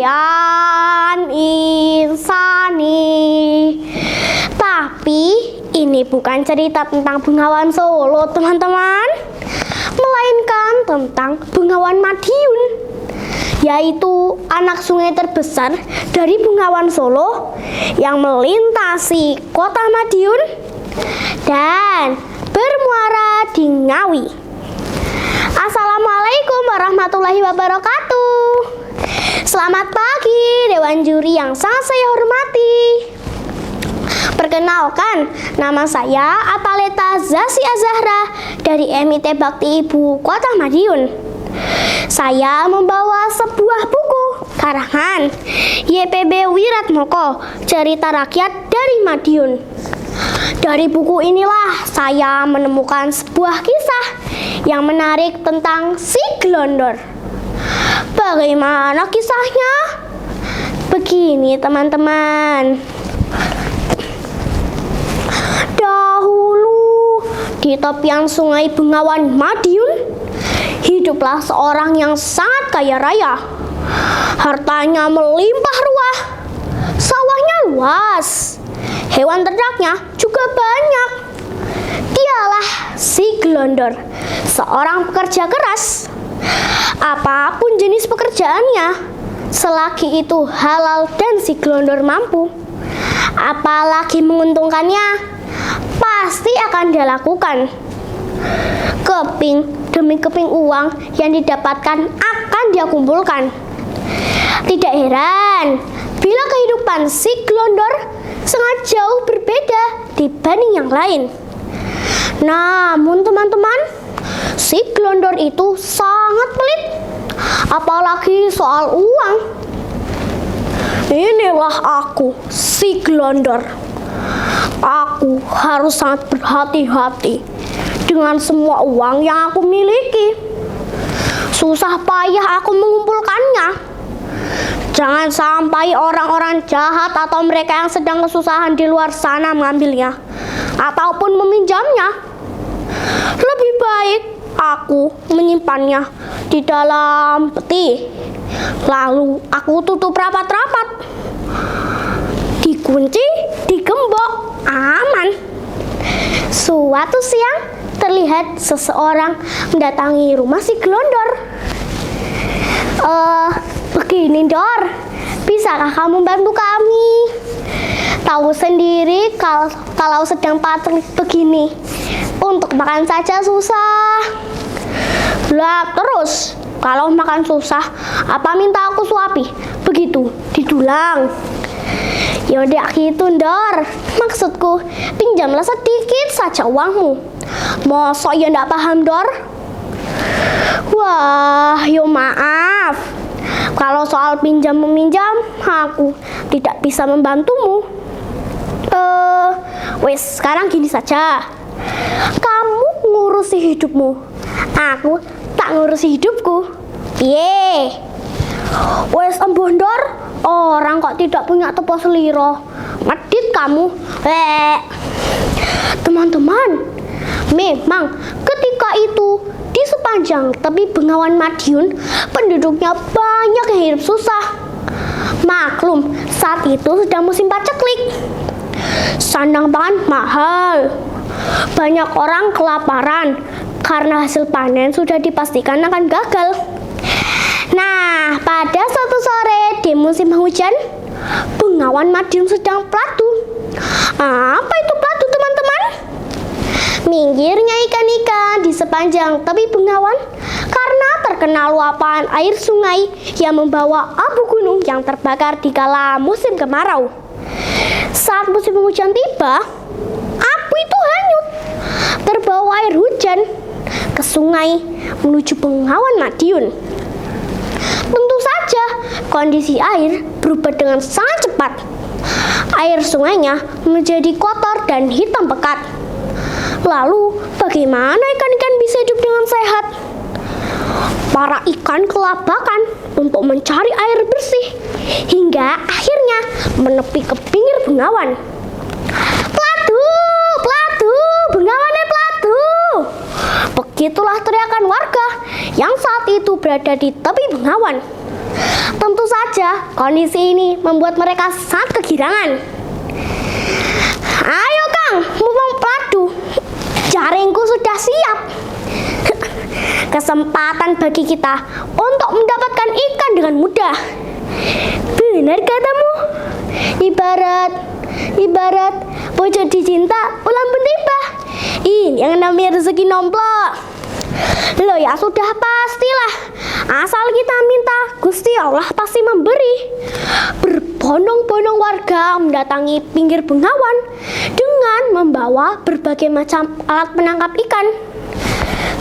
Impian insani. Tapi ini bukan cerita tentang Bengawan Solo, teman-teman, melainkan tentang Bengawan Madiun, yaitu anak sungai terbesar dari Bengawan Solo yang melintasi kota Madiun dan bermuara di Ngawi. Assalamualaikum warahmatullahi wabarakatuh. Selamat pagi Dewan Juri yang sangat saya hormati. Perkenalkan, nama saya Ataleta Zasya Zahra dari MIT Bakti Ibu Kota Madiun. Saya membawa sebuah buku karangan YPB Wiratmoko, Cerita Rakyat dari Madiun. Dari buku inilah saya menemukan sebuah kisah yang menarik tentang si Glondor. Bagaimana kisahnya? Begini, teman-teman. Dahulu di tepian sungai Bengawan Madiun hiduplah seorang yang sangat kaya raya. Hartanya melimpah ruah, sawahnya luas, hewan ternaknya juga banyak. Dialah si Glondor, seorang pekerja keras. Apapun jenis pekerjaannya, selagi itu halal dan si Glondor mampu, apalagi menguntungkannya, pasti akan dia lakukan. Keping demi keping uang yang didapatkan akan dia kumpulkan. Tidak heran bila kehidupan si Glondor sangat jauh berbeda dibanding yang lain. Namun teman-teman, si Glondor itu sangat pelit, apalagi soal uang. Inilah aku, si Glondor. Aku harus sangat berhati-hati dengan semua uang yang aku miliki. Susah payah aku mengumpulkannya. Jangan sampai orang-orang jahat atau mereka yang sedang kesusahan di luar sana mengambilnya ataupun meminjamnya. Lebih baik aku menyimpannya di dalam peti, lalu aku tutup rapat-rapat, dikunci, digembok, aman. Suatu siang terlihat seseorang mendatangi rumah si Glondor. Begini, Dor, bisakah kamu bantu kami? Tahu sendiri kalau sedang patrik begini, untuk makan saja susah. Lah terus, kalau makan susah, apa minta aku suapi? Begitu, didulang. Yaudah gitu, Dor. Maksudku, pinjamlah sedikit saja uangmu. Masa ya ndak paham, Dor? Wah, yo maaf. Kalau soal pinjam-meminjam, aku tidak bisa membantumu. Wes, sekarang gini saja. Kamu ngurusi hidupmu, aku tak ngurusi hidupku. Piye? Wes embondor, orang kok tidak punya tepo seliro. Medit kamu. Teman-teman, memang ketika itu di sepanjang tepi Bengawan Madiun penduduknya banyak yang hidup susah. Maklum, saat itu sedang musim paceklik. Sandang pangan mahal. Banyak orang kelaparan karena hasil panen sudah dipastikan akan gagal. Nah, pada suatu sore di musim hujan, Bengawan Madiun sedang pelatu. Apa itu pelatu, teman-teman? Minggirnya ikan-ikan di sepanjang tepi Bengawan karena terkena luapan air sungai yang membawa abu gunung yang terbakar di kala musim kemarau. Saat musim hujan tiba, abu itu hanyut, terbawa air hujan ke sungai menuju Bengawan Madiun. Tentu saja kondisi air berubah dengan sangat cepat. Air sungainya menjadi kotor dan hitam pekat. Lalu bagaimana ikan-ikan bisa hidup dengan sehat? Para ikan kelabakan untuk mencari air bersih hingga akhirnya menepi ke pinggir Bengawan. Pelatu, pelatu, Bengawan pelatu. Begitulah teriakan warga yang saat itu berada di tepi Bengawan. Tentu saja kondisi ini membuat mereka sangat kegirangan. Ayo Kang, Mupang Peladu, jaringku sudah siap. Kesempatan bagi kita untuk mendapatkan ikan dengan mudah. Benar katamu. Ibarat pojok dicinta ulang pun tiba. Ini yang namanya rezeki nomplok. Loh ya sudah pastilah. Asal kita minta, Gusti Allah pasti memberi. Berbondong-bondong warga mendatangi pinggir Bengawan dengan membawa berbagai macam alat penangkap ikan.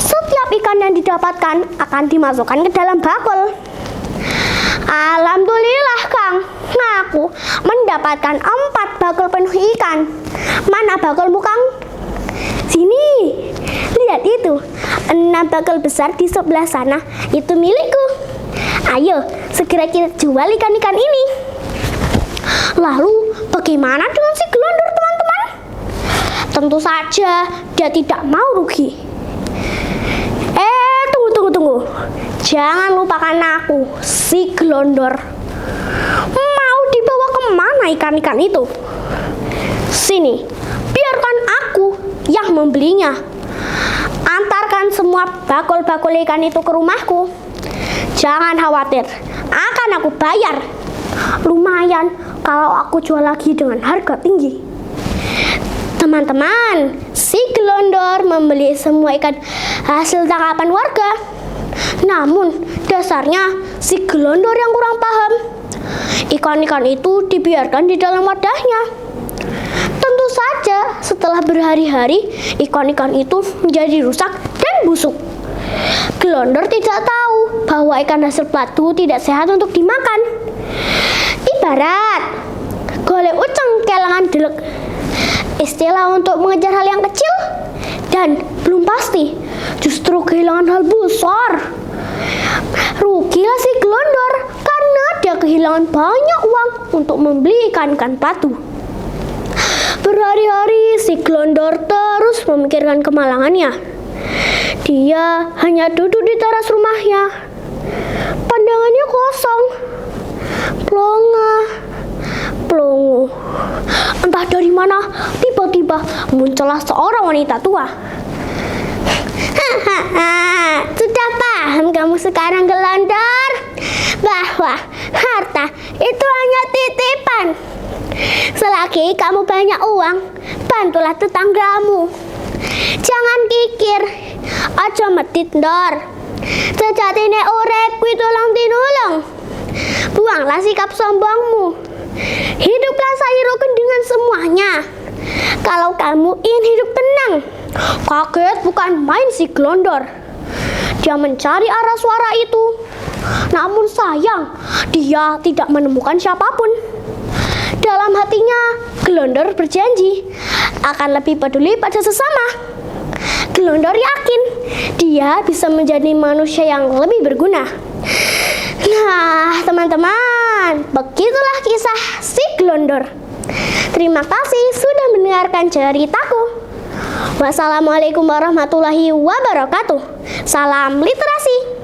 Setiap ikan yang didapatkan akan dimasukkan ke dalam bakul. Alhamdulillah Kang, aku mendapatkan 4 bakul penuh ikan. Mana bakulmu Kang? Sini, lihat itu, 6 bakul besar di sebelah sana, itu milikku. Ayo, segera kita jual ikan-ikan ini. Lalu, bagaimana dengan si Gelondor teman-teman? Tentu saja dia tidak mau rugi. Tunggu. Jangan lupakan aku, si Gelondor. Mau dibawa kemana ikan-ikan itu? Sini, biarkan aku yang membelinya. Antarkan semua bakul-bakul ikan itu ke rumahku. Jangan khawatir, akan aku bayar. Lumayan kalau aku jual lagi dengan harga tinggi. Teman-teman, si Gelondor membeli semua ikan hasil tangkapan warga. Namun, dasarnya si Gelondor yang kurang paham. Ikan-ikan itu dibiarkan di dalam wadahnya. Tentu saja, setelah berhari-hari, ikan-ikan itu menjadi rusak dan busuk. Gelondor tidak tahu bahwa ikan hasil peladu tidak sehat untuk dimakan. Ibarat golek uceng kelangan delek. Istilah untuk mengejar hal yang kecil dan belum pasti, justru kehilangan hal besar. Rugilah si Gelondor karena dia kehilangan banyak uang untuk membeli ikan-ikan peladu. Berhari-hari si Gelondor terus memikirkan kemalangannya. Dia hanya duduk di teras rumahnya. Pandangannya kosong. Plongo. Entah dari mana tiba-tiba muncullah seorang wanita tua. Sudah paham kamu sekarang Gelondor bahwa harta itu hanya titipan. Selagi kamu banyak uang, bantulah tetanggamu. Jangan kikir, aja medit ndor. Sejatine urip kuwi tulung tinulung. Buanglah sikap sombongmu. Hiduplah sayurukan dengan semuanya. Kalau kamu ingin hidup tenang. Kaget bukan main si Gelondor. Dia mencari arah suara itu. Namun sayang, dia tidak menemukan siapapun. Dalam hatinya, Gelondor berjanji akan lebih peduli pada sesama. Gelondor yakin dia bisa menjadi manusia yang lebih berguna. Nah, teman-teman, begitulah kisah si Gelondor. Terima kasih sudah mendengarkan ceritaku. Wassalamualaikum warahmatullahi wabarakatuh. Salam literasi.